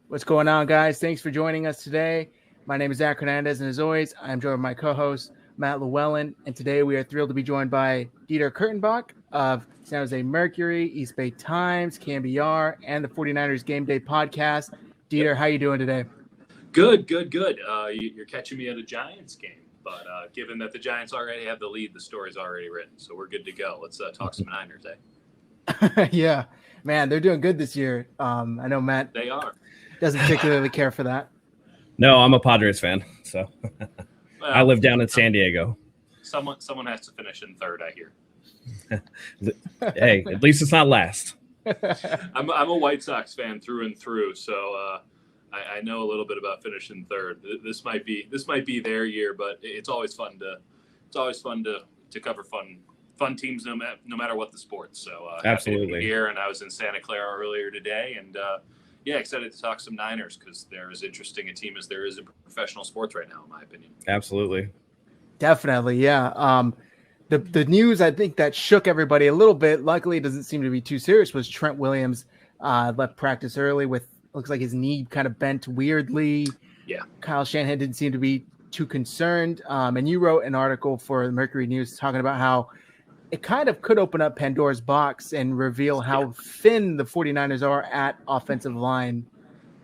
What's going on, guys? Thanks for joining us today. My name is Zach Hernandez, and as always, I'm joined by my co-host, Matt Llewellyn. And today we are thrilled to be joined by Dieter Kurtenbach of San Jose Mercury, East Bay Times, KMBR, and the 49ers Game Day podcast. Dieter, how you doing today? Good. You're catching me at a Giants game, but given that the Giants already have the lead, the story's already written, so we're good to go. Let's talk some Niners, Yeah, man, they're doing good this year. I know Matt They are. doesn't particularly care for that. No, I'm a Padres fan, so Well, I live down in San Diego. Someone has to finish in third, I hear. Hey, at least it's not last. I'm a White Sox fan through and through, so I know a little bit about finishing third. This might be their year, but it's always fun to cover fun teams no matter what the sport. So absolutely here, and I was in Santa Clara earlier today, and excited to talk some Niners because they're as interesting a team as there is in professional sports right now, in my opinion. Absolutely, definitely, yeah. The news I think that shook everybody a little bit. Luckily, it doesn't seem to be too serious. Was Trent Williams left practice early with looks like his knee kind of bent weirdly. Yeah, Kyle Shanahan didn't seem to be too concerned. And you wrote an article for the Mercury News talking about how it kind of could open up Pandora's box and reveal how thin the 49ers are at offensive line.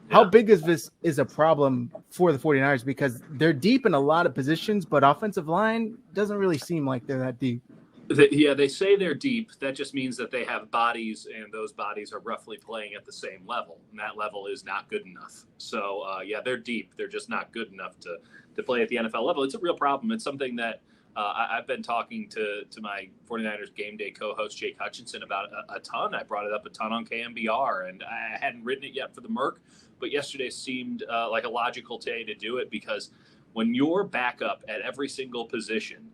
How big is this is a problem for the 49ers? Because they're deep in a lot of positions, but offensive line doesn't really seem like they're that deep. They say they're deep. That just means that they have bodies, and those bodies are roughly playing at the same level, and that level is not good enough. So, they're deep. They're just not good enough to play at the NFL level. It's a real problem. It's something that I've been talking to my 49ers Game Day co-host Jake Hutchinson about a ton. I brought it up a ton on KMBR, and I hadn't written it yet for the Merc, but yesterday seemed like a logical day to do it because when your backup at every single position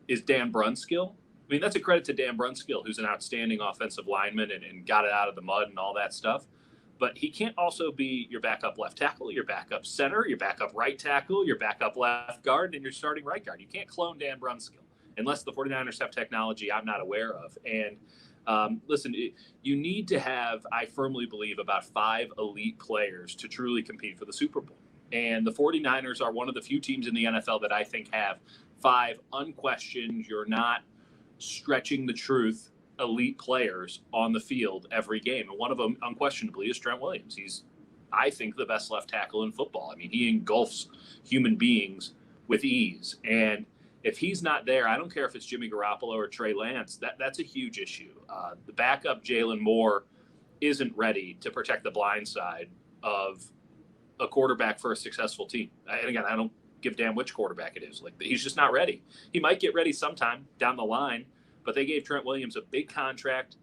is Dan Brunskill, I mean, that's a credit to Dan Brunskill, who's an outstanding offensive lineman and got it out of the mud and all that stuff. But he can't also be your backup left tackle, your backup center, your backup right tackle, your backup left guard, and your starting right guard. You can't clone Dan Brunskill unless the 49ers have technology I'm not aware of. And listen, you need to have, I firmly believe, about 5 elite players to truly compete for the Super Bowl. And the 49ers are one of the few teams in the NFL that I think have 5 unquestioned, you're not stretching the truth, elite players on the field every game. And one of them, unquestionably, is Trent Williams. He's, I think, the best left tackle in football. I mean, he engulfs human beings with ease. And if he's not there, I don't care if it's Jimmy Garoppolo or Trey Lance, that's a huge issue. The backup, Jalen Moore, isn't ready to protect the blind side of a quarterback for a successful team. And again, I don't give a damn which quarterback it is. Like, he's just not ready. He might get ready sometime down the line, but they gave Trent Williams a big contract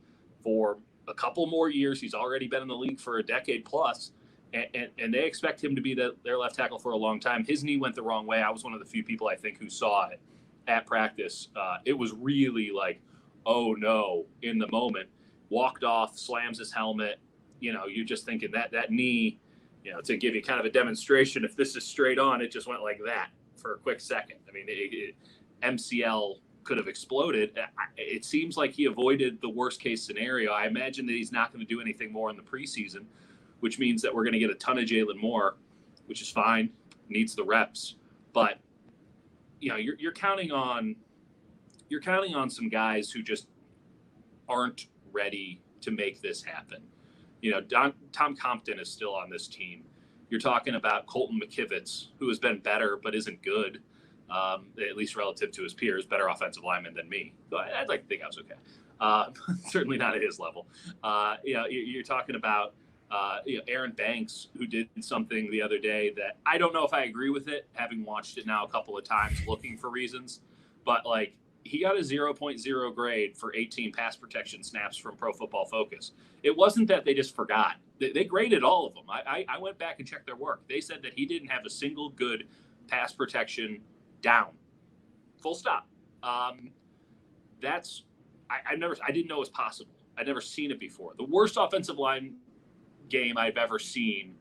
for a couple more years. He's already been in the league for a decade plus, and they expect him to be their left tackle for a long time. His knee went the wrong way. I was one of the few people, I think, who saw it at practice. It was really like, oh no, in the moment. Walked off, slams his helmet. You know, you're just thinking that knee, you know, to give you kind of a demonstration, if this is straight on, it just went like that for a quick second. I mean, MCL could have exploded. It seems like he avoided the worst case scenario. I imagine that he's not going to do anything more in the preseason, which means that we're going to get a ton of Jalen Moore, which is fine, needs the reps. But, you know, you're counting on some guys who just aren't ready to make this happen. You know, Tom Compton is still on this team. You're talking about Colton McKivitz, who has been better but isn't good, at least relative to his peers, better offensive lineman than me. So I'd like to think I was okay. Certainly not at his level. You're talking about Aaron Banks, who did something the other day that I don't know if I agree with it, having watched it now a couple of times looking for reasons. But, like, he got a 0.0 grade for 18 pass protection snaps from Pro Football Focus. It wasn't that they just forgot. They graded all of them. I went back and checked their work. They said that he didn't have a single good pass protection down. Full stop. I didn't know it was possible. I'd never seen it before. The worst offensive line game I've ever seen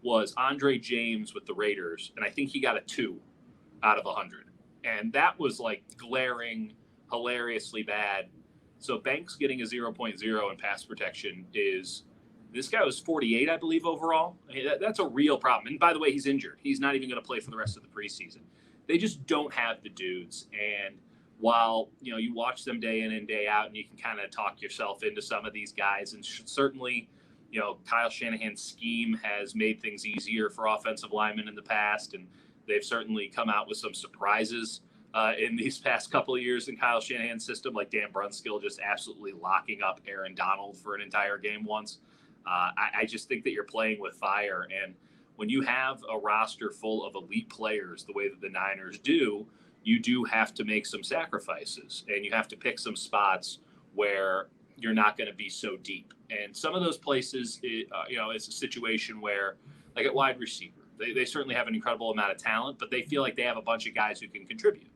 was Andre James with the Raiders, and I think he got a 2 out of 100. And that was like glaring, hilariously bad. So Banks getting a 0.0 in pass protection is This guy was 48, I believe, overall. I mean, that's a real problem. And by the way, he's injured. He's not even going to play for the rest of the preseason. They just don't have the dudes. And while, you watch them day in and day out, and you can kind of talk yourself into some of these guys, and certainly, Kyle Shanahan's scheme has made things easier for offensive linemen in the past, and they've certainly come out with some surprises in these past couple of years in Kyle Shanahan's system, like Dan Brunskill just absolutely locking up Aaron Donald for an entire game once. I just think that you're playing with fire. And when you have a roster full of elite players the way that the Niners do, you do have to make some sacrifices, and you have to pick some spots where you're not going to be so deep. And some of those places, it's a situation where, like at wide receiver, they certainly have an incredible amount of talent, but they feel like they have a bunch of guys who can contribute,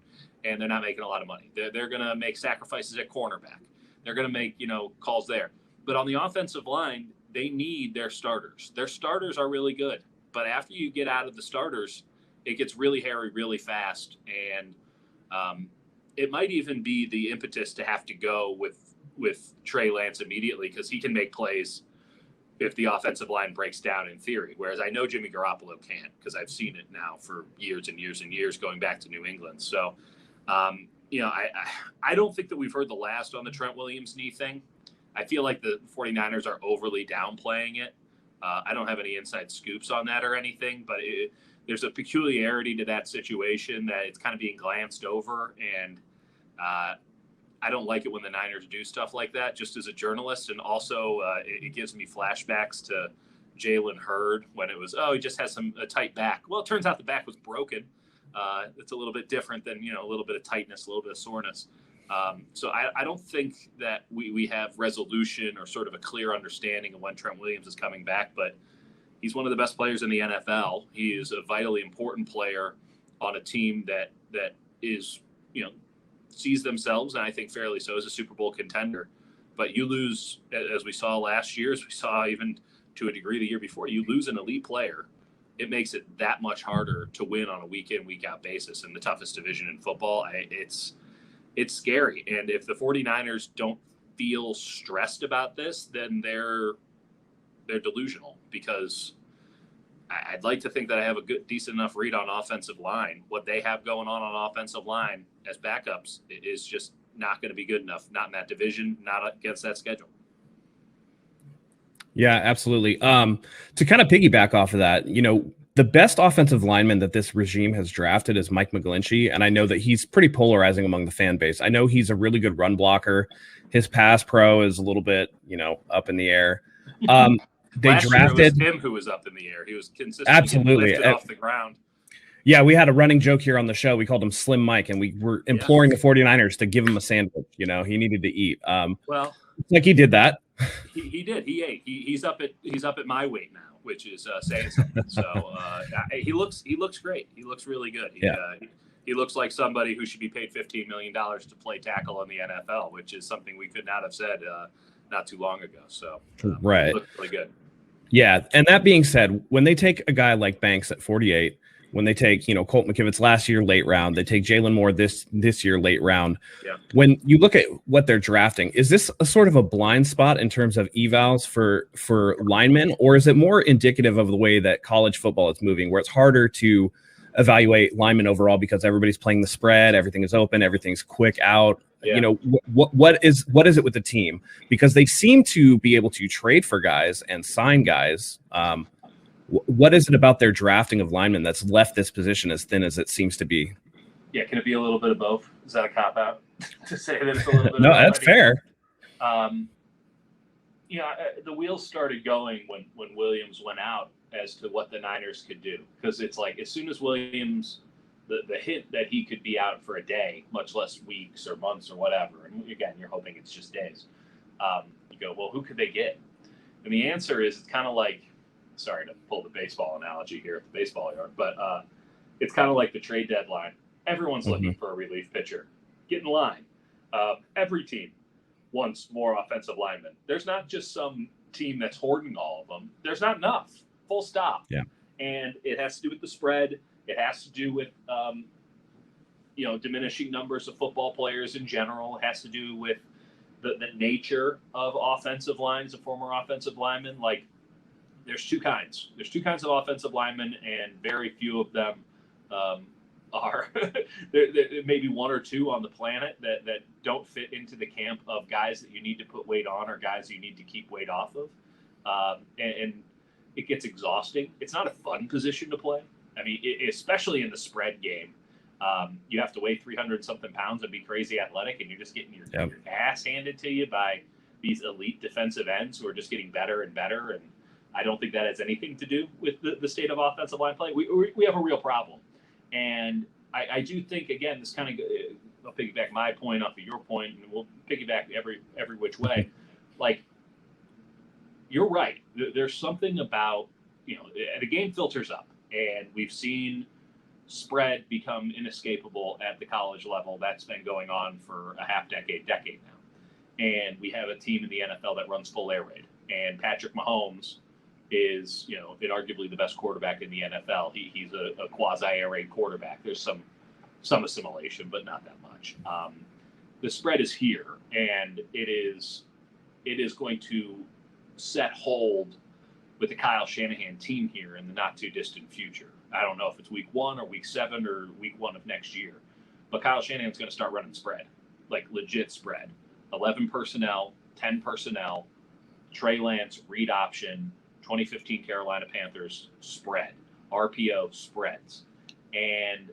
and they're not making a lot of money. They're going to make sacrifices at cornerback. They're going to make, calls there. But on the offensive line, they need their starters. Their starters are really good. But after you get out of the starters, it gets really hairy really fast. And it might even be the impetus to have to go with Trey Lance immediately, because he can make plays if the offensive line breaks down in theory. Whereas I know Jimmy Garoppolo can't, because I've seen it now for years and years and years going back to New England. So, I don't think that we've heard the last on the Trent Williams knee thing. I feel like the 49ers are overly downplaying it. I don't have any inside scoops on that or anything, but there's a peculiarity to that situation that it's kind of being glanced over. And I don't like it when the Niners do stuff like that, just as a journalist. And also it gives me flashbacks to Jalen Hurd when it was, he just has a tight back. Well, it turns out the back was broken. It's a little bit different than, a little bit of tightness, a little bit of soreness. So I don't think that we have resolution or sort of a clear understanding of when Trent Williams is coming back, but he's one of the best players in the NFL. He is a vitally important player on a team that is, sees themselves, and I think fairly so, as a Super Bowl contender. But you lose, as we saw last year, as we saw even to a degree the year before, you lose an elite player. It makes it that much harder to win on a week in, week out basis in the toughest division in football. It's scary. And if the 49ers don't feel stressed about this, then they're delusional, because I'd like to think that I have a good, decent enough read on offensive line. What they have going on offensive line as backups is just not going to be good enough, not in that division, not against that schedule. Yeah, absolutely. To kind of piggyback off of that, the best offensive lineman that this regime has drafted is Mike McGlinchey, and I know that he's pretty polarizing among the fan base. I know he's a really good run blocker. His pass pro is a little bit, up in the air. They drafted year it was him who was up in the air. He was consistently lifted off the ground. Yeah, we had a running joke here on the show. We called him Slim Mike, and we were imploring the 49ers to give him a sandwich. He needed to eat. Well, it's like he did that. He did. He ate. He's up at my weight now, which is saying something. So he looks great. He looks really good. He looks like somebody who should be paid $15 million to play tackle in the NFL, which is something we could not have said not too long ago. So right, he looks really good. Yeah, and that being said, when they take a guy like Banks at 48, when they take, Colt McKivitz last year late round, they take Jalen Moore this year late round. Yeah. When you look at what they're drafting, is this a sort of a blind spot in terms of evals for linemen, or is it more indicative of the way that college football is moving, where it's harder to evaluate linemen overall because everybody's playing the spread, everything is open, everything's quick out? Yeah. What is it with the team? Because they seem to be able to trade for guys and sign guys. What is it about their drafting of linemen that's left this position as thin as it seems to be? Yeah, can it be a little bit of both? Is that a cop out to say that it's a little bit? No, that's fair. The wheels started going when Williams went out as to what the Niners could do, because it's like as soon as Williams. The hint that he could be out for a day, much less weeks or months or whatever. And again, you're hoping it's just days. You go, well, who could they get? And the answer is it's kind of like, sorry to pull the baseball analogy here at the baseball yard, but it's kind of like the trade deadline. Everyone's looking for a relief pitcher. Get in line. Every team wants more offensive linemen. There's not just some team that's hoarding all of them. There's not enough. Full stop. Yeah. And it has to do with the spread. It has to do with, diminishing numbers of football players in general. It has to do with the nature of offensive lines, of former offensive linemen, like there's two kinds. There's two kinds of offensive linemen, and very few of them are. there may be one or two on the planet that don't fit into the camp of guys that you need to put weight on or guys you need to keep weight off of. And it gets exhausting. It's not a fun position to play. I mean, especially in the spread game. You have to weigh 300-something pounds and be crazy athletic, and you're just getting your ass handed to you by these elite defensive ends who are just getting better and better. And I don't think that has anything to do with the state of offensive line play. We have a real problem. And I do think, again, this kind of – I'll piggyback my point off of your point, and we'll piggyback every which way. Like, you're right. There's something about – the game filters up, and we've seen – spread become inescapable at the college level. That's been going on for a decade now. And we have a team in the NFL that runs full air raid. And Patrick Mahomes is, inarguably the best quarterback in the NFL. He's a quasi air raid quarterback. There's some assimilation, but not that much. The spread is here, and it is going to set hold with the Kyle Shanahan team here in the not too distant future. I don't know if it's week 1 or week 7 or week 1 of next year, but Kyle Shanahan's going to start running spread, like legit spread. 11 personnel, 10 personnel, Trey Lance, read option, 2015 Carolina Panthers spread, RPO spreads. And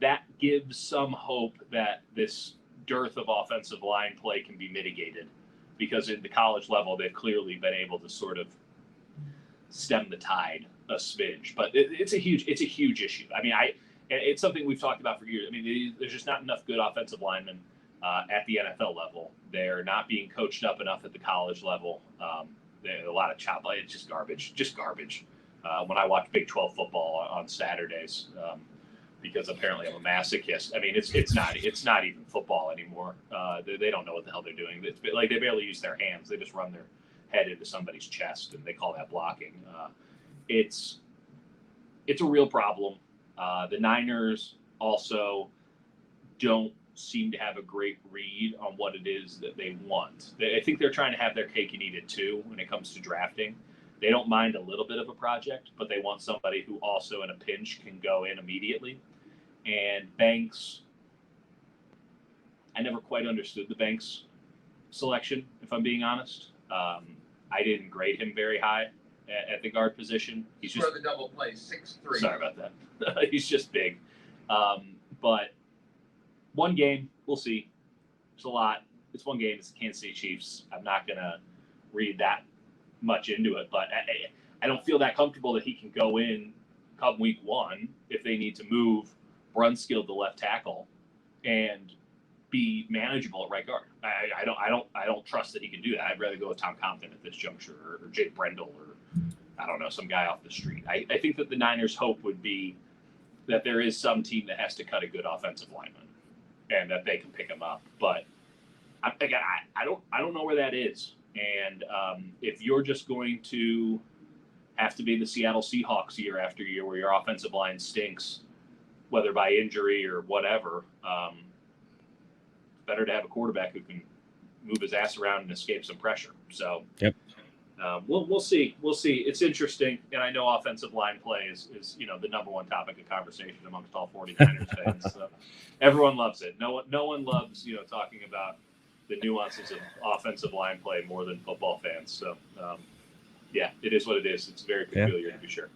that gives some hope that this dearth of offensive line play can be mitigated, because at the college level, they've clearly been able to sort of stem the tide a smidge. But it's a huge issue. I mean, it's something we've talked about for years. I mean, there's just not enough good offensive linemen at the NFL level. They're not being coached up enough at the college level. There's a lot of chop. It's just garbage. When I watch Big 12 football on Saturdays, because apparently I'm a masochist. I mean, it's not even football anymore. They don't know what the hell they're doing. It's like they barely use their hands. They just run their head into somebody's chest, and they call that blocking. It's a real problem. The Niners also don't seem to have a great read on what it is that they want. I think they're trying to have their cake and eat it too when it comes to drafting. They don't mind a little bit of a project, but they want somebody who also in a pinch can go in immediately. And Banks, I never quite understood the Banks selection, if I'm being honest. I didn't grade him very high at the guard position. He's just the double play, 6'3". Sorry about that. He's just big. But one game, we'll see. It's a lot. It's one game. It's the Kansas City Chiefs. I'm not going to read that much into it, but I don't feel that comfortable that he can go in come week 1 if they need to move Brunskill to left tackle and be manageable at right guard. I don't trust that he can do that. I'd rather go with Tom Compton at this juncture, or Jake Brendel, or I don't know, some guy off the street. I think that the Niners' hope would be that there is some team that has to cut a good offensive lineman and that they can pick him up. But I don't know where that is. And if you're just going to have to be the Seattle Seahawks year after year where your offensive line stinks, whether by injury or whatever, better to have a quarterback who can move his ass around and escape some pressure. So yep. We'll see. We'll see. It's interesting. And I know offensive line play is the number one topic of conversation amongst all 49ers fans. So everyone loves it. No one loves, talking about the nuances of offensive line play more than football fans. So, yeah, it is what it is. It's very peculiar to be sure.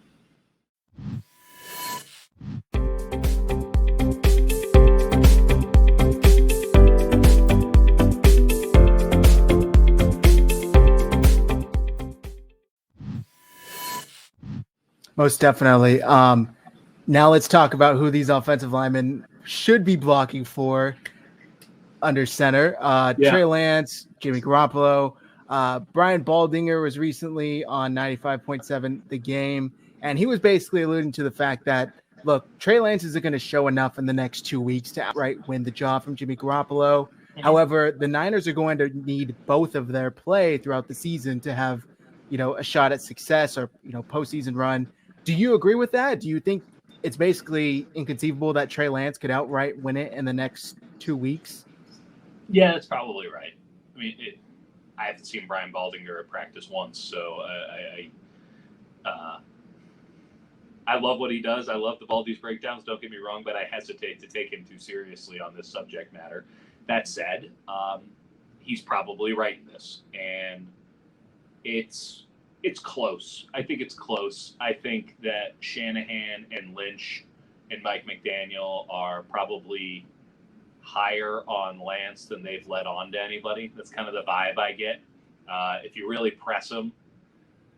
Most definitely. Now let's talk about who these offensive linemen should be blocking for under center. Trey Lance, Jimmy Garoppolo, Brian Baldinger was recently on 95.7 The Game, and he was basically alluding to the fact that, look, Trey Lance isn't going to show enough in the next 2 weeks to outright win the job from Jimmy Garoppolo. Mm-hmm. However, the Niners are going to need both of their play throughout the season to have, a shot at success or, postseason run. Do you agree with that? Do you think it's basically inconceivable that Trey Lance could outright win it in the next 2 weeks? Yeah, that's probably right. I mean, I haven't seen Brian Baldinger at practice once, so I love what he does. I love the Baldy's breakdowns. Don't get me wrong, but I hesitate to take him too seriously on this subject matter. That said, he's probably right in this, and it's close. I think it's close. I think that Shanahan and Lynch and Mike McDaniel are probably higher on Lance than they've let on to anybody. That's kind of the vibe I get. If you really press them,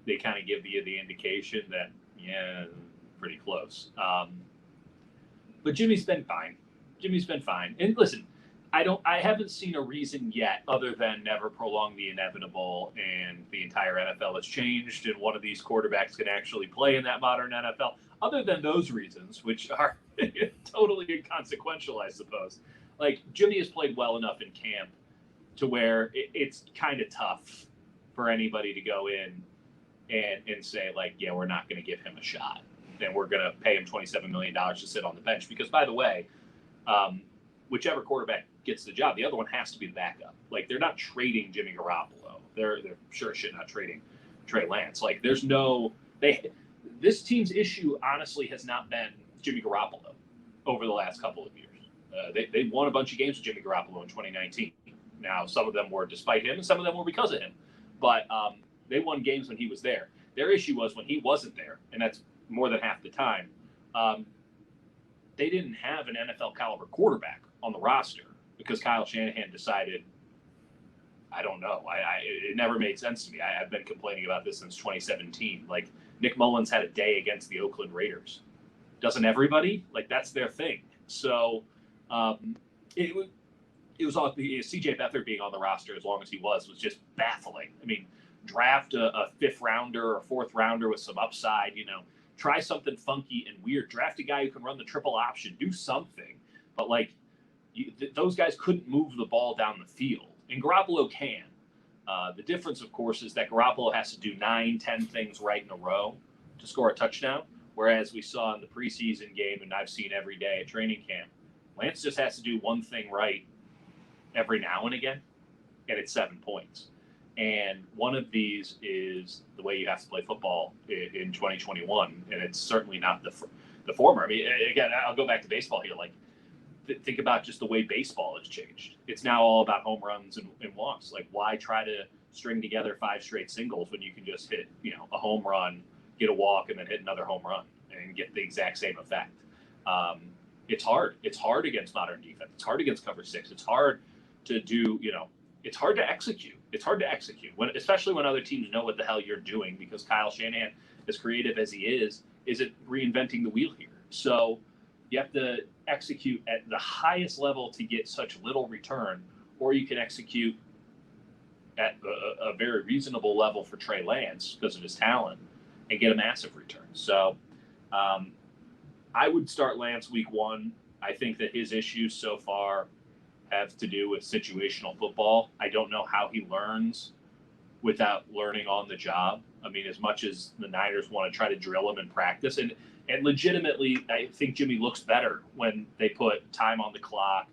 they kind of give you the indication that, yeah, pretty close. But Jimmy's been fine. Jimmy's been fine. And listen, I haven't seen a reason yet other than never prolong the inevitable and the entire NFL has changed and one of these quarterbacks can actually play in that modern NFL. Other than those reasons, which are totally inconsequential, I suppose. Like, Jimmy has played well enough in camp to where it's kind of tough for anybody to go in and say, like, yeah, we're not going to give him a shot. And we're going to pay him $27 million to sit on the bench. Because, by the way, whichever quarterback gets the job, the other one has to be the backup. Like, they're not trading Jimmy Garoppolo. They're sure as shit not trading Trey Lance. Like, there's no – this team's issue, honestly, has not been Jimmy Garoppolo over the last couple of years. They won a bunch of games with Jimmy Garoppolo in 2019. Now, some of them were despite him, and some of them were because of him. But they won games when he was there. Their issue was when he wasn't there, and that's more than half the time. They didn't have an NFL caliber quarterback on the roster because Kyle Shanahan decided, I don't know. It never made sense to me. I've been complaining about this since 2017. Like, Nick Mullins had a day against the Oakland Raiders. Doesn't everybody? Like, that's their thing. So it was all CJ Beathard being on the roster as long as he was just baffling. I mean, draft a fifth rounder or fourth rounder with some upside, try something funky and weird. Draft a guy who can run the triple option, do something. But, like, those guys couldn't move the ball down the field. And Garoppolo can. The difference, of course, is that Garoppolo has to do 9-10 things right in a row to score a touchdown, whereas we saw in the preseason game, and I've seen every day at training camp, Lance just has to do one thing right every now and again, and it's 7 points. And one of these is the way you have to play football in 2021, and it's certainly not the former. I mean, again, I'll go back to baseball here. Like, think about just the way baseball has changed. It's now all about home runs and walks. Like, why try to string together 5 straight singles when you can just hit, a home run, get a walk, and then hit another home run and get the exact same effect? It's hard. It's hard against modern defense. It's hard against cover 6. It's hard to do, it's hard to execute. It's hard to execute, especially when other teams know what the hell you're doing, because Kyle Shanahan, as creative as he isn't reinventing the wheel here. So you have to execute at the highest level to get such little return, or you can execute at a very reasonable level for Trey Lance because of his talent and get a massive return. So I would start Lance week 1. I think that his issues so far have to do with situational football. I don't know how he learns without learning on the job. I mean, as much as the Niners want to try to drill him in practice, and legitimately, I think Jimmy looks better when they put time on the clock,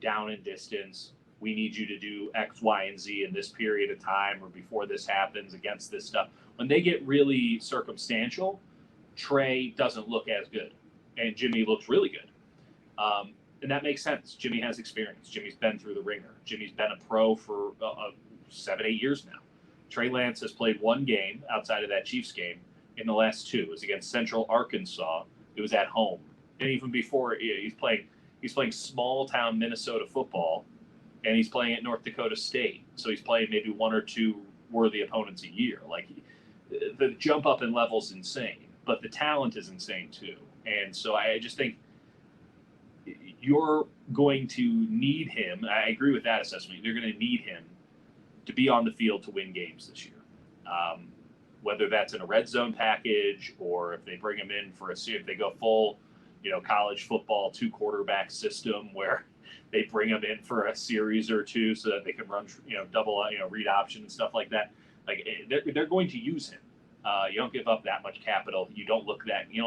down in distance. We need you to do X, Y, and Z in this period of time or before this happens against this stuff. When they get really circumstantial, Trey doesn't look as good, and Jimmy looks really good. And that makes sense. Jimmy has experience. Jimmy's been through the ringer. Jimmy's been a pro for 7-8 years now. Trey Lance has played 1 game outside of that Chiefs game in the last 2. It was against Central Arkansas. It was at home. And even before, he's playing small town Minnesota football, and he's playing at North Dakota State. So he's playing maybe 1 or 2 worthy opponents a year. Like, the jump up in level is insane, but the talent is insane too. And so I just think you're going to need him. I agree with that assessment. You're going to need him to be on the field to win games this year. Whether that's in a red zone package or if they bring him in if they go full, college football 2 quarterback system where they bring him in for a series or 2 so that they can run, double, read option and stuff like that. Like, they're going to use him. You don't give up that much capital. You don't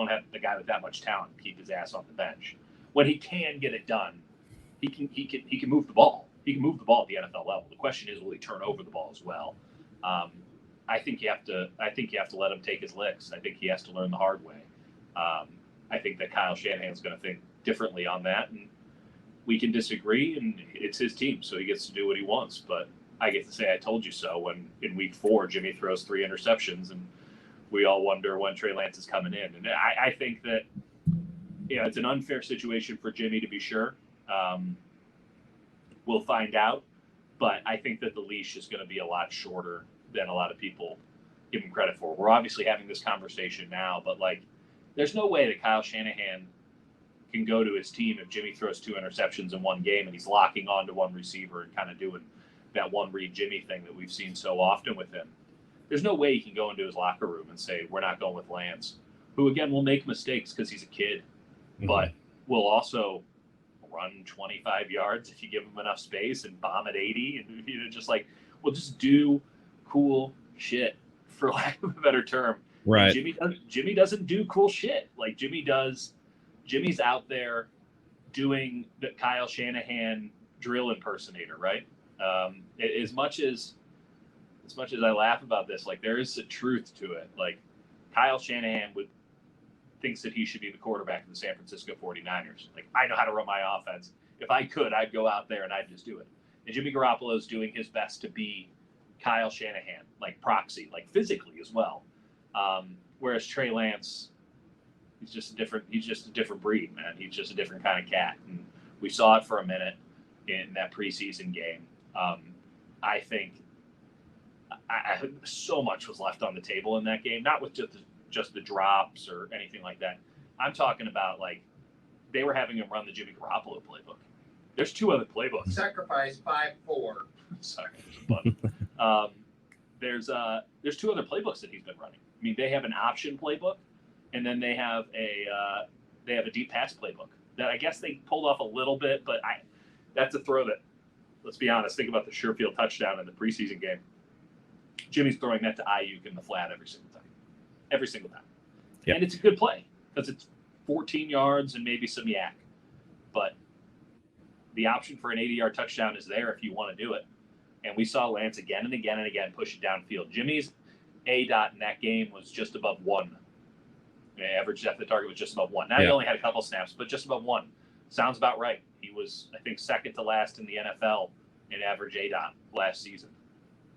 have the guy with that much talent keep his ass on the bench. When he can get it done, he can move the ball. He can move the ball at the NFL level. The question is, will he turn over the ball as well? I think you have to let him take his licks. I think he has to learn the hard way. I think that Kyle Shanahan's going to think differently on that, and we can disagree, and it's his team, so he gets to do what he wants. But I get to say I told you so when in week 4 Jimmy throws 3 interceptions, and we all wonder when Trey Lance is coming in. And I think that it's an unfair situation for Jimmy, to be sure. We'll find out, but I think that the leash is going to be a lot shorter than a lot of people give him credit for. We're obviously having this conversation now, but there's no way that Kyle Shanahan can go to his team if Jimmy throws 2 interceptions in one game and he's locking on to one receiver and kind of doing that one read Jimmy thing that we've seen so often with him. There's no way he can go into his locker room and say, we're not going with Lance, who again will make mistakes because he's a kid, but will also run 25 yards if you give him enough space and bomb at 80 and we'll just do cool shit, for lack of a better term. Right. Jimmy doesn't do cool shit. Jimmy's out there doing the Kyle Shanahan drill impersonator, right? As much as I laugh about this, there is a truth to it. Kyle Shanahan thinks that he should be the quarterback of the San Francisco 49ers. I know how to run my offense. If I could, I'd go out there and I'd just do it. And Jimmy Garoppolo is doing his best to be Kyle Shanahan, proxy, physically as well. Whereas Trey Lance, he's just a different breed, man. He's just a different kind of cat. And we saw it for a minute in that preseason game. I think so much was left on the table in that game, not with just the drops or anything like that. I'm talking about they were having him run the Jimmy Garoppolo playbook. There's 2 other playbooks. Sacrifice 5-4. Sorry, there's 2 other playbooks that he's been running. I mean, they have an option playbook, and then they have a deep pass playbook that I guess they pulled off a little bit, but that's a throw that, let's be honest, think about the Sherfield touchdown in the preseason game. Jimmy's throwing that to Ayuk in the flat every single time. Yep. And it's a good play because it's 14 yards and maybe some yak, but the option for an 80-yard touchdown is there if you want to do it. And we saw Lance again and again and again push it downfield. Jimmy's ADOT in that game was just above 1. The average depth of target was just above 1. Now he only had a couple snaps, but just above 1. Sounds about right. He was, I think, second to last in the NFL in average ADOT last season.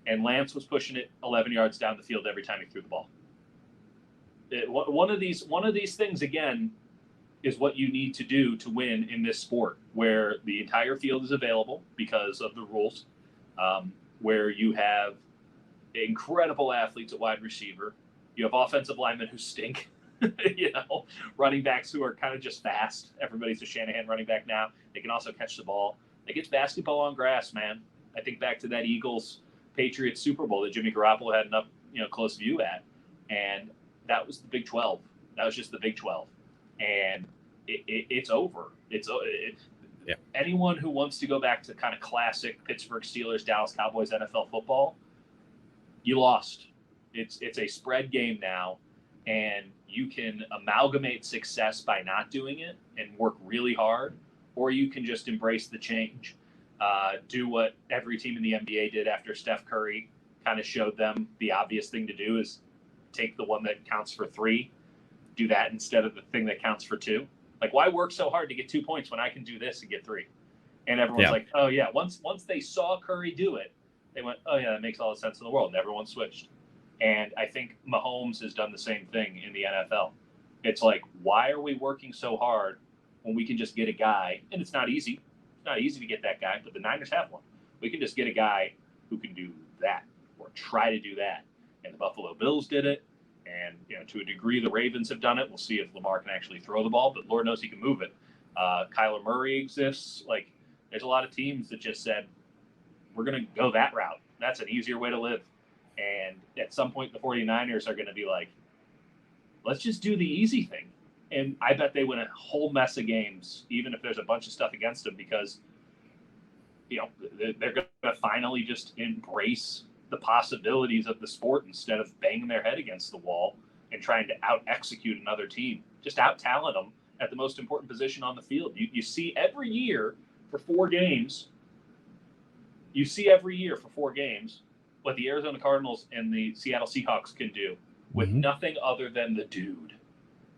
And Lance was pushing it 11 yards down the field every time he threw the ball. One of these things, again, is what you need to do to win in this sport, where the entire field is available because of the rules, where you have incredible athletes at wide receiver. You have offensive linemen who stink, running backs who are kind of just fast. Everybody's a Shanahan running back now. They can also catch the ball. It's basketball on grass, man. I think back to that Eagles-Patriots Super Bowl that Jimmy Garoppolo had enough, close view at, and that was the Big 12. That was just the Big 12, and it's over. Anyone who wants to go back to kind of classic Pittsburgh Steelers, Dallas Cowboys NFL football, you lost. It's a spread game now, and you can amalgamate success by not doing it and work really hard, or you can just embrace the change. Do what every team in the NBA did after Steph Curry kind of showed them the obvious thing to do is take the one that counts for 3, do that instead of the thing that counts for 2. Why work so hard to get 2 points when I can do this and get 3? And everyone's like, oh yeah. Once they saw Curry do it, they went, oh yeah, that makes all the sense in the world. And everyone switched. And I think Mahomes has done the same thing in the NFL. It's why are we working so hard when we can just get a guy? And it's not easy. It's not easy to get that guy, but the Niners have one. We can just get a guy who can do that or try to do that. And the Buffalo Bills did it. And, to a degree, the Ravens have done it. We'll see if Lamar can actually throw the ball, but Lord knows he can move it. Kyler Murray exists. There's a lot of teams that just said, we're going to go that route. That's an easier way to live. And at some point, the 49ers are going to be let's just do the easy thing. And I bet they win a whole mess of games, even if there's a bunch of stuff against them, because, they're going to finally just embrace the possibilities of the sport instead of banging their head against the wall and trying to out-execute another team. Just out-talent them at the most important position on the field. You see every year for 4 games, You see every year for 4 games what the Arizona Cardinals and the Seattle Seahawks can do with nothing other than the dude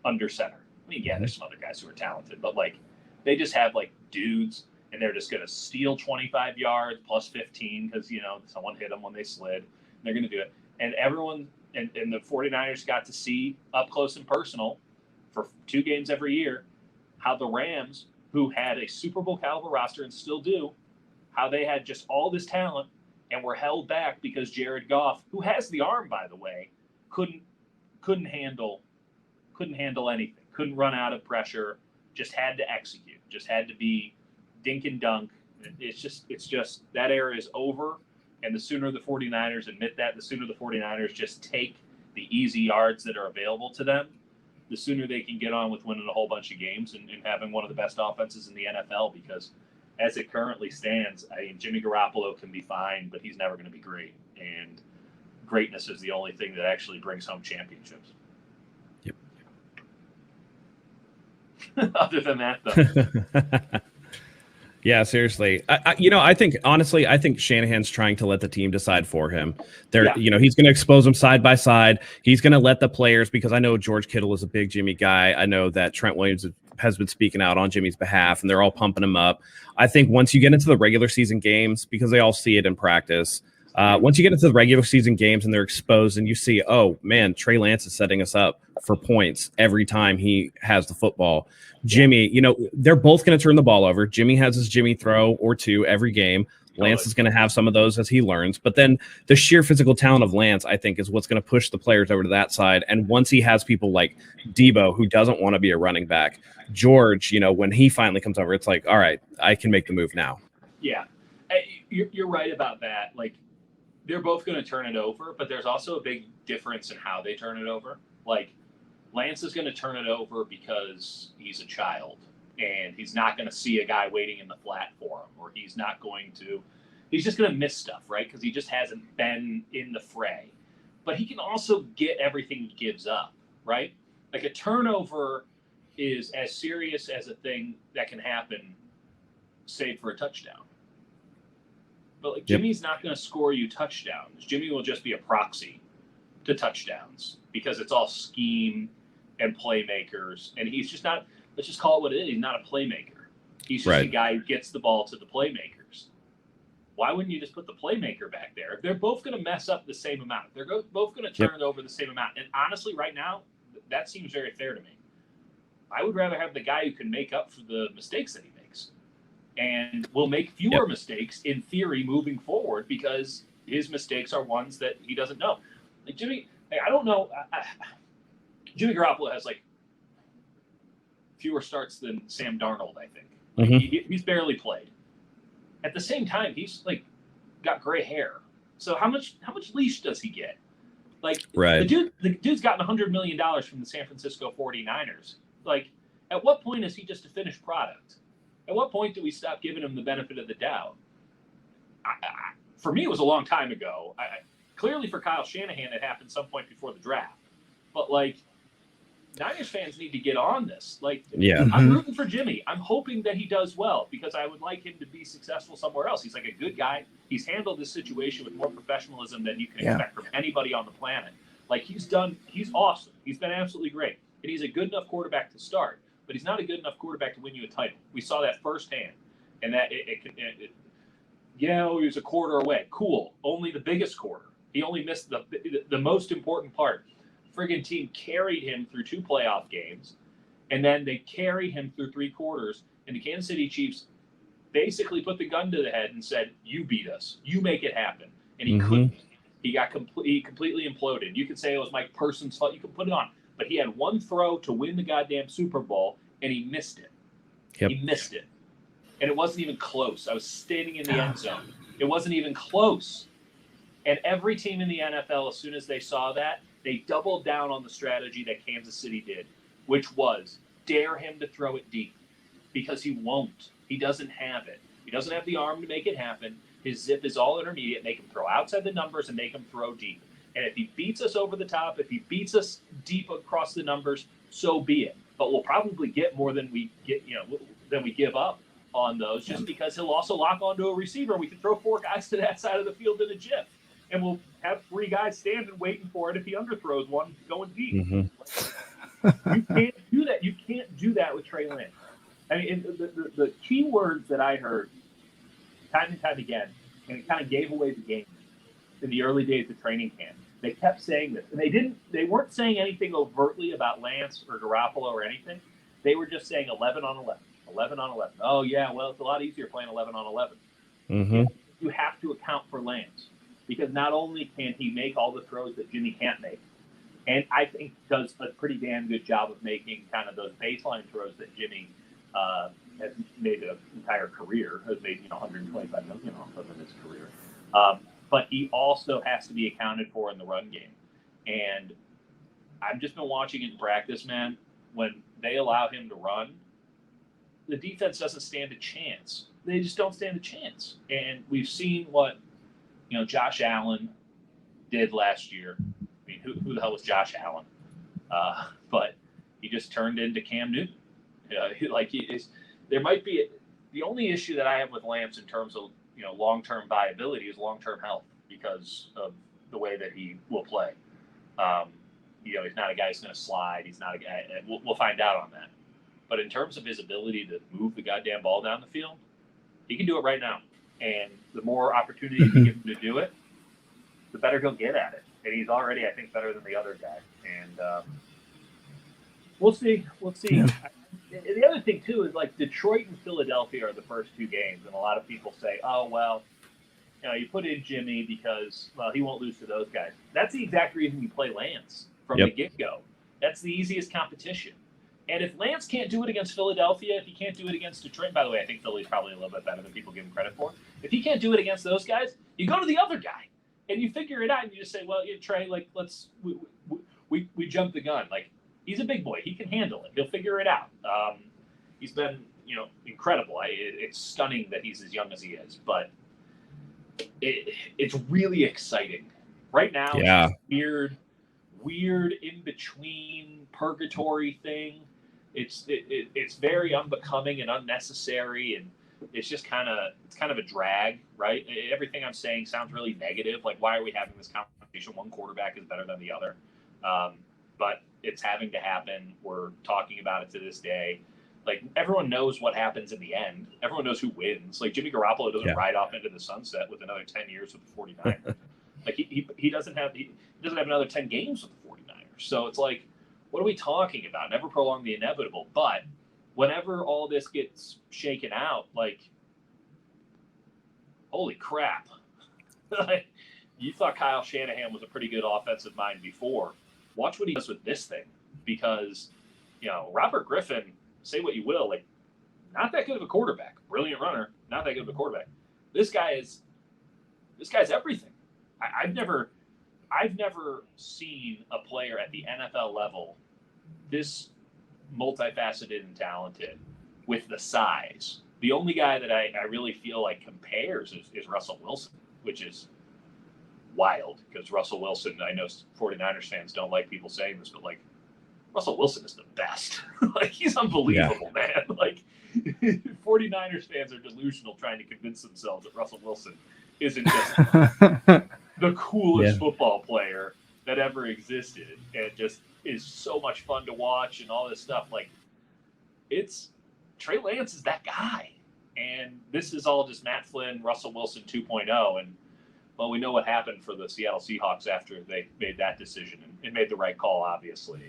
under center. I mean, yeah, there's some other guys who are talented, but like they just have like dudes, and they're just going to steal 25 yards plus 15 because, you know, someone hit them when they slid. And they're going to do it. And everyone and the 49ers got to see up close and personal for 2 games every year how the Rams, who had a Super Bowl caliber roster and still do, how they had just all this talent and were held back because Jared Goff, who has the arm, by the way, couldn't handle anything, couldn't run out of pressure, just had to execute, just had to be dink and dunk. It's just that era is over. And the sooner the 49ers admit that, the sooner the 49ers just take the easy yards that are available to them, the sooner they can get on with winning a whole bunch of games and having one of the best offenses in the NFL. Because as it currently stands, I mean, Jimmy Garoppolo can be fine, but he's never going to be great. And greatness is the only thing that actually brings home championships. Yep. Other than that, though. Yeah, seriously. I think Shanahan's trying to let the team decide for him. He's going to expose them side by side. He's going to let the players, because I know George Kittle is a big Jimmy guy. I know that Trent Williams has been speaking out on Jimmy's behalf, and they're all pumping him up. I think once you get into the regular season games, because they all see it in practice, once you get into the regular season games and they're exposed and you see, oh, man, Trey Lance is setting us up for points every time he has the football. Jimmy, they're both going to turn the ball over. Jimmy has his Jimmy throw or 2 every game. Lance is going to have some of those as he learns. But then the sheer physical talent of Lance, I think, is what's going to push the players over to that side. And once he has people like Debo, who doesn't want to be a running back, George, when he finally comes over, it's like, all right, I can make the move now. Yeah, you're right about that. Like, they're both going to turn it over, but there's also a big difference in how they turn it over. Like, Lance is going to turn it over because he's a child and he's not going to see a guy waiting in the flat for him, or he's just going to miss stuff, right? Because he just hasn't been in the fray. But he can also get everything he gives up, right? Like, a turnover is as serious as a thing that can happen, save for a touchdown. But like, Jimmy's not going to score you touchdowns. Jimmy will just be a proxy to touchdowns because it's all scheme and playmakers. And he's just not, let's just call it what it is. He's not a playmaker. He's just a guy who gets the ball to the playmakers. Why wouldn't you just put the playmaker back there? They're both going to mess up the same amount. They're both going to turn it over the same amount. And honestly, right now, that seems very fair to me. I would rather have the guy who can make up for the mistakes that he makes and will make fewer mistakes in theory moving forward, because his mistakes are ones that he doesn't know. Like Jimmy, I don't know. Jimmy Garoppolo has like fewer starts than Sam Darnold, I think. He's barely played. At the same time, he's like got gray hair. So how much leash does he get? Like, the dude's gotten $100 million from the San Francisco 49ers. Like, at what point is he just a finished product? At what point do we stop giving him the benefit of the doubt? For me, it was a long time ago. Clearly for Kyle Shanahan, it happened some point before the draft. But, like, Niners fans need to get on this. Like, I'm rooting for Jimmy. I'm hoping that he does well, because I would like him to be successful somewhere else. He's like a good guy. He's handled this situation with more professionalism than you can expect from anybody on the planet. Like, he's awesome. He's been absolutely great. And he's a good enough quarterback to start, but he's not a good enough quarterback to win you a title. We saw that firsthand. And that he was a quarter away. Cool. Only the biggest quarter. He only missed the most important part. Friggin' team carried him through 2 playoff games, and then they carried him through 3 quarters, and the Kansas City Chiefs basically put the gun to the head and said, you beat us. You make it happen. And he couldn't. He completely imploded. You could say it was Mike Person's fault. You could put it on. But he had one throw to win the goddamn Super Bowl, and he missed it. He missed it. And it wasn't even close. I was standing in the end zone. It wasn't even close. And every team in the NFL, as soon as they saw that, they doubled down on the strategy that Kansas City did, which was dare him to throw it deep, because he won't. He doesn't have it. He doesn't have the arm to make it happen. His zip is all intermediate. Make him throw outside the numbers and make him throw deep. And if he beats us over the top, if he beats us deep across the numbers, so be it. But we'll probably get more than we get, than we give up. on those, just because he'll also lock onto a receiver. We can throw 4 guys to that side of the field in a jiff, and we'll have 3 guys standing waiting for it if he underthrows one going deep. You can't do that. You can't do that with Trey Lance. I mean, the key words that I heard time and time again, and it kind of gave away the game in the early days of training camp. They kept saying this, and they weren't saying anything overtly about Lance or Garoppolo or anything. They were just saying 11 on 11, 11 on 11. Oh yeah, well, it's a lot easier playing 11 on 11. You have to account for Lance, because not only can he make all the throws that Jimmy can't make, and I think does a pretty damn good job of making kind of those baseline throws that Jimmy has made an entire career, has made 125 million off of in his career. But he also has to be accounted for in the run game. And I've just been watching it in practice, man. When they allow him to run, the defense doesn't stand a chance. They just don't stand a chance. And we've seen what Josh Allen did last year. I mean, who the hell was Josh Allen? But he just turned into Cam Newton. There might be the only issue that I have with Lance in terms of long-term viability is long-term health, because of the way that he will play. He's not a guy who's going to slide. He's not a guy. We'll find out on that. But in terms of his ability to move the goddamn ball down the field, he can do it right now. And the more opportunity you give him to do it, the better he'll get at it. And he's already, I think, better than the other guy. And we'll see. We'll see. Yeah. The other thing, too, is like Detroit and Philadelphia are the first 2 games. And a lot of people say, oh, well, you put in Jimmy because, well, he won't lose to those guys. That's the exact reason you play Lance from the get-go. That's the easiest competition. And if Lance can't do it against Philadelphia, if he can't do it against Detroit, by the way, I think Philly's probably a little bit better than people give him credit for. If he can't do it against those guys, you go to the other guy and you figure it out, and you just say, well, Trey, like, we jumped the gun. Like, he's a big boy. He can handle it. He'll figure it out. He's been, incredible. It's stunning that he's as young as he is, but it's really exciting right now. Yeah. It's weird in between purgatory thing. It's very unbecoming and unnecessary, and it's just kind of a drag, right? Everything I'm saying sounds really negative. Like, why are we having this conversation? One quarterback is better than the other, but it's having to happen. We're talking about it to this day. Like, everyone knows what happens in the end. Everyone knows who wins. Like, Jimmy Garoppolo doesn't ride off into the sunset with another 10 years with the 49ers. Like, he doesn't have another 10 games with the 49ers. So it's like, what are we talking about? Never prolong the inevitable. But whenever all this gets shaken out, like, holy crap. You thought Kyle Shanahan was a pretty good offensive mind before. Watch what he does with this thing. Because, Robert Griffin, say what you will, like, not that good of a quarterback. Brilliant runner, not that good of a quarterback. This guy's everything. I've never seen a player at the NFL level this multifaceted and talented with the size. The only guy that I really feel like compares is Russell Wilson, which is wild, because Russell Wilson, I know 49ers fans don't like people saying this, but like, Russell Wilson is the best. Like, he's unbelievable, man. Like, 49ers fans are delusional trying to convince themselves that Russell Wilson isn't just the coolest football player that ever existed, and just is so much fun to watch and all this stuff. Like, Trey Lance is that guy. And this is all just Matt Flynn, Russell Wilson 2.0. And, well, we know what happened for the Seattle Seahawks after they made that decision, and made the right call, obviously.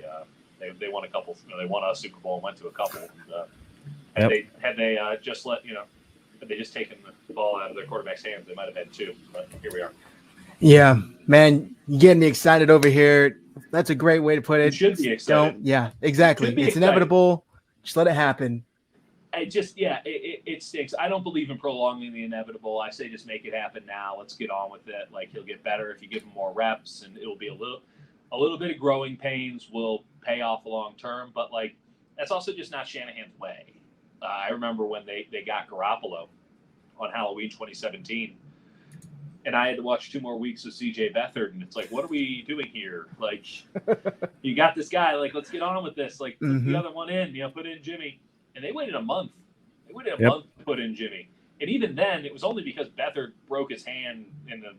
They won a couple. They won a Super Bowl and went to a couple. And, had they just had they just taken the ball out of their quarterback's hands, they might have had 2. But here we are. Yeah, man, you're getting me excited over here. That's a great way to put it. You should be excited. Yeah, exactly. It's excited. Inevitable. Just let it happen. It stinks. I don't believe in prolonging the inevitable. I say just make it happen now. Let's get on with it. Like, he'll get better if you give him more reps, and it'll be a little bit of growing pains will pay off long term. But like, that's also just not Shanahan's way. I remember when they got Garoppolo on Halloween 2017, and I had to watch 2 more weeks of CJ Beathard, and it's like, what are we doing here? Like, you got this guy, like, let's get on with this. Like, put the other one in, put in Jimmy. And they waited a month. They It would have a month to put in Jimmy. And even then, it was only because Beathard broke his hand in the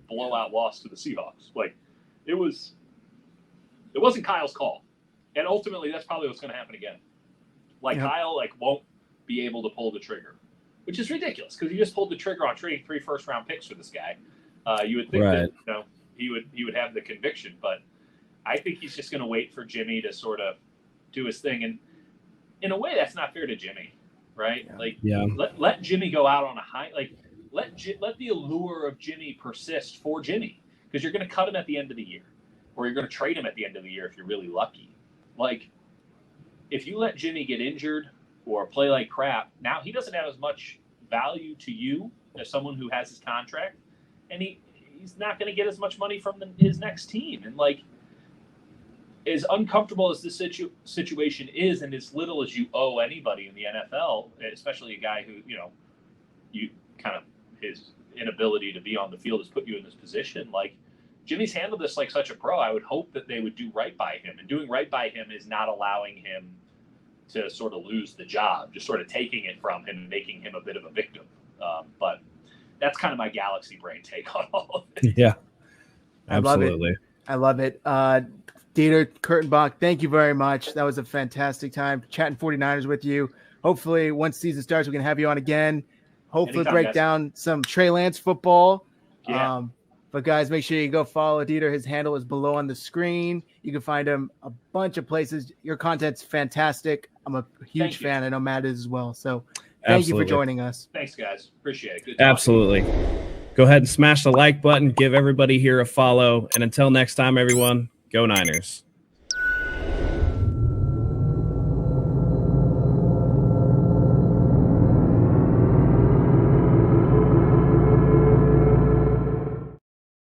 blowout loss to the Seahawks. Like, it wasn't Kyle's call. And ultimately, that's probably what's going to happen again. Like, Kyle, like, won't be able to pull the trigger, which is ridiculous because he just pulled the trigger on trading 3 first-round picks for this guy. You would think that, you know, he would have the conviction, but I think he's just going to wait for Jimmy to sort of do his thing. And in a way, that's not fair to Jimmy, right? Let Jimmy go out on a high. Like, let the allure of Jimmy persist for Jimmy, because you're going to cut him at the end of the year, or you're going to trade him at the end of the year if you're really lucky. Like, if you let Jimmy get injured or play like crap, now he doesn't have as much value to you as someone who has his contract, and he's not going to get as much money from his next team. And, like, as uncomfortable as this situation is, and as little as you owe anybody in the NFL, especially a guy who, you know, you kind of, his inability to be on the field has put you in this position. Like, Jimmy's handled this like such a pro. I would hope that they would do right by him. And doing right by him is not allowing him to sort of lose the job, just sort of taking it from him and making him a bit of a victim. But that's kind of my galaxy brain take on all of it. Yeah, absolutely. I love it. Dieter Kurtenbach, thank you very much. That was a fantastic time chatting 49ers with you. Hopefully, once season starts, we can have you on again. Hopefully, Anytime, break guys. down some Trey Lance football. Yeah. But guys, make sure you go follow Dieter. His handle is below on the screen. You can find him a bunch of places. Your content's fantastic. I'm a huge fan. I know Matt is as well. So thank you for joining us. Thanks, guys. Appreciate it. Good talking. Absolutely. Go ahead and smash the like button. Give everybody here a follow. And until next time, everyone, go Niners.